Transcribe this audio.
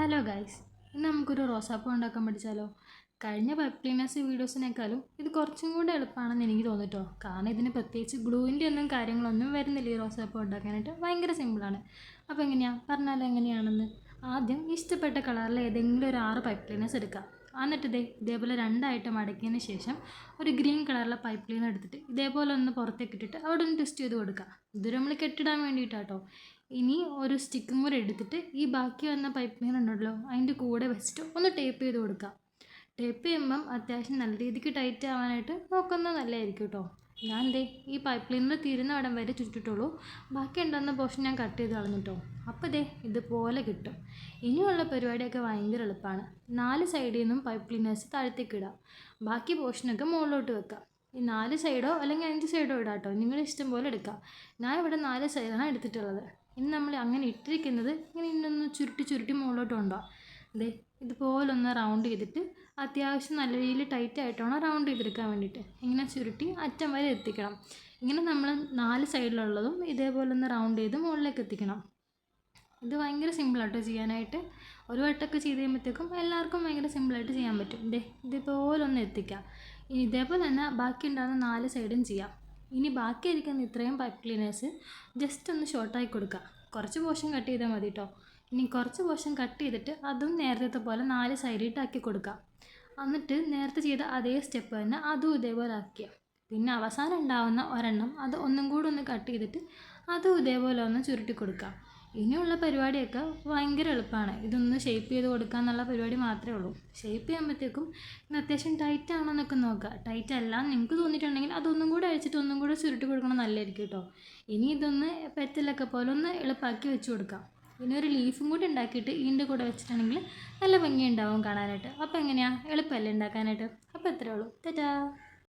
Hello guys, ഇന്ന് നമുക്കൊരു റോസാപ്പൂ ഉണ്ടാക്കാൻ പഠിച്ചാലോ? കഴിഞ്ഞ പൈപ്പ് ക്ലീനേഴ്സ് വീഡിയോസിനേക്കാളും ഇത് കുറച്ചും കൂടെ എളുപ്പമാണെന്ന് എനിക്ക് തോന്നിട്ടോ. കാരണം ഇതിന് പ്രത്യേകിച്ച് ഗ്ലൂവിൻ്റെ ഒന്നും കാര്യങ്ങളൊന്നും വരുന്നില്ല. ഈ റോസാപ്പൂ ഉണ്ടാക്കാനായിട്ട് ഭയങ്കര സിമ്പിളാണ്. അപ്പോൾ പറഞ്ഞാലോ എങ്ങനെയാണെന്ന്? ആദ്യം ഇഷ്ടപ്പെട്ട കളറിൽ ഏതെങ്കിലും ഒരു 6 പൈപ്പ് ക്ലീനേഴ്സ് എടുക്കുക. എന്നിട്ട് ഇതേപോലെ രണ്ടായിട്ട് മടക്കിയതിന് ശേഷം ഒരു ഗ്രീൻ കളറിലെ പൈപ്പ് ക്ലീനർ എടുത്തിട്ട് ഇതേപോലെ ഒന്ന് പുറത്തേക്ക് ഇട്ടിട്ട് അവിടെ ഒന്ന് ട്വിസ്റ്റ് ചെയ്ത് കൊടുക്കുക. ഇത് നമ്മൾ കെട്ടിടാൻ വേണ്ടിയിട്ടാട്ടോ. ഇനി ഒരു സ്റ്റിക്കും കൂടെ എടുത്തിട്ട് ഈ ബാക്കി വന്ന പൈപ്പ് ക്ലീനർ ഉണ്ടല്ലോ അതിൻ്റെ കൂടെ വെച്ചിട്ട് ഒന്ന് ടേപ്പ് ചെയ്ത് കൊടുക്കുക. ടേപ്പ് ചെയ്യുമ്പം അത്യാവശ്യം നല്ല രീതിക്ക് ടൈറ്റ് ആവാനായിട്ട് നോക്കുന്നത് നല്ലതായിരിക്കും കേട്ടോ. ഞാൻ ഈ പൈപ്പ് ക്ലീനർ തീരുന്ന ഇടം വരെ ചുറ്റിട്ടുള്ളൂ. ബാക്കി ഉണ്ടാകുന്ന പോർഷൻ ഞാൻ കട്ട് ചെയ്ത് കളഞ്ഞിട്ടോ. അപ്പോൾ ഇതുപോലെ കിട്ടും. ഇനിയുള്ള പരിപാടിയൊക്കെ ഭയങ്കര എളുപ്പമാണ്. 4 സൈഡിൽ നിന്നും പൈപ്പ് ക്ലീനേഴ്സ് താഴത്തേക്ക് ഇടുക. ബാക്കി പോർഷനൊക്കെ മുകളിലോട്ട് വെക്കുക. ഈ 4 സൈഡോ അല്ലെങ്കിൽ 5 സൈഡോ ഇടാം കേട്ടോ, നിങ്ങളുടെ ഇഷ്ടം പോലെ എടുക്കാം. ഞാൻ ഇവിടെ 4 സൈഡാണ് എടുത്തിട്ടുള്ളത്. ഇനി നമ്മൾ അങ്ങനെ ഇട്ടിരിക്കുന്നത് ഇങ്ങനെ ഇന്നൊന്ന് ചുരുട്ടി മുകളിലോട്ട് കൊണ്ടുപോകാം. ഇതുപോലൊന്ന് റൗണ്ട് ചെയ്തിട്ട് അത്യാവശ്യം നല്ല രീതിയിൽ ടൈറ്റായിട്ടാണ് റൗണ്ട് ചെയ്തെടുക്കാൻ വേണ്ടിയിട്ട് ഇങ്ങനെ ചുരുട്ടി അറ്റം വരെ എത്തിക്കണം. ഇങ്ങനെ നമ്മൾ 4 സൈഡിലുള്ളതും ഇതേപോലെ ഒന്ന് റൗണ്ട് ചെയ്ത് മുകളിലേക്ക് എത്തിക്കണം. ഇത് ഭയങ്കര സിമ്പിളാട്ടോ ചെയ്യാനായിട്ട്. ഒരു വട്ടമൊക്കെ ചെയ്ത് കഴിയുമ്പോഴത്തേക്കും എല്ലാവർക്കും ഭയങ്കര സിമ്പിളായിട്ട് ചെയ്യാൻ പറ്റും. ഇതേപോലെ ഒന്ന് എത്തിക്കാം. ഇനി ഇതേപോലെ തന്നെ ബാക്കി ഉണ്ടാകുന്ന 4 സൈഡും ചെയ്യാം. ഇനി ബാക്കി ഇരിക്കുന്ന ഇത്രയും പൈപ്പ് ക്ലീനേഴ്സ് ജസ്റ്റ് ഒന്ന് ഷോർട്ടായി കൊടുക്കുക. കുറച്ച് പോർഷൻ കട്ട് ചെയ്താൽ മതി കേട്ടോ. ഇനി കുറച്ച് പോർഷൻ കട്ട് ചെയ്തിട്ട് അതും നേരത്തെ പോലെ 4 സൈഡിട്ടാക്കി കൊടുക്കുക. എന്നിട്ട് നേരത്തെ ചെയ്ത അതേ സ്റ്റെപ്പ് തന്നെ അതും ഇതേപോലെ ആക്കിയ പിന്നെ അവസാനം ഉണ്ടാവുന്ന ഒരെണ്ണം അത് ഒന്നും കൂടെ ഒന്ന് കട്ട് ചെയ്തിട്ട് അതും ഇതേപോലെ ഒന്ന് ചുരുട്ടി കൊടുക്കുക. ഇനിയുള്ള പരിപാടിയൊക്കെ ഭയങ്കര എളുപ്പമാണ്. ഇതൊന്ന് ഷേപ്പ് ചെയ്ത് കൊടുക്കുക എന്നുള്ള പരിപാടി മാത്രമേ ഉള്ളൂ. ഷേപ്പ് ചെയ്യുമ്പോഴത്തേക്കും ഇത് അത്യാവശ്യം ടൈറ്റ് ആണെന്നൊക്കെ നോക്കുക. ടൈറ്റ് അല്ല നിങ്ങൾക്ക് തോന്നിയിട്ടുണ്ടെങ്കിൽ അതൊന്നും കൂടെ അഴിച്ചിട്ട് ഒന്നും കൂടെ ചുരുട്ടി കൊടുക്കണം, നല്ലതായിരിക്കും കേട്ടോ. ഇനി ഇതൊന്ന് പെറ്റലൊക്കെ പോലെ ഒന്ന് എളുപ്പമാക്കി വെച്ച് കൊടുക്കാം. ഇനി ഒരു ലീഫും കൂടി ഉണ്ടാക്കിയിട്ട് ഇതിൻ്റെ കൂടെ വെച്ചിട്ടുണ്ടെങ്കിൽ നല്ല ഭംഗി ഉണ്ടാവും കാണാനായിട്ട്. അപ്പോൾ എളുപ്പമല്ലേ ഉണ്ടാക്കാനായിട്ട്? അപ്പോൾ ഇത്രയേ ഉള്ളൂ. ടാറ്റാ.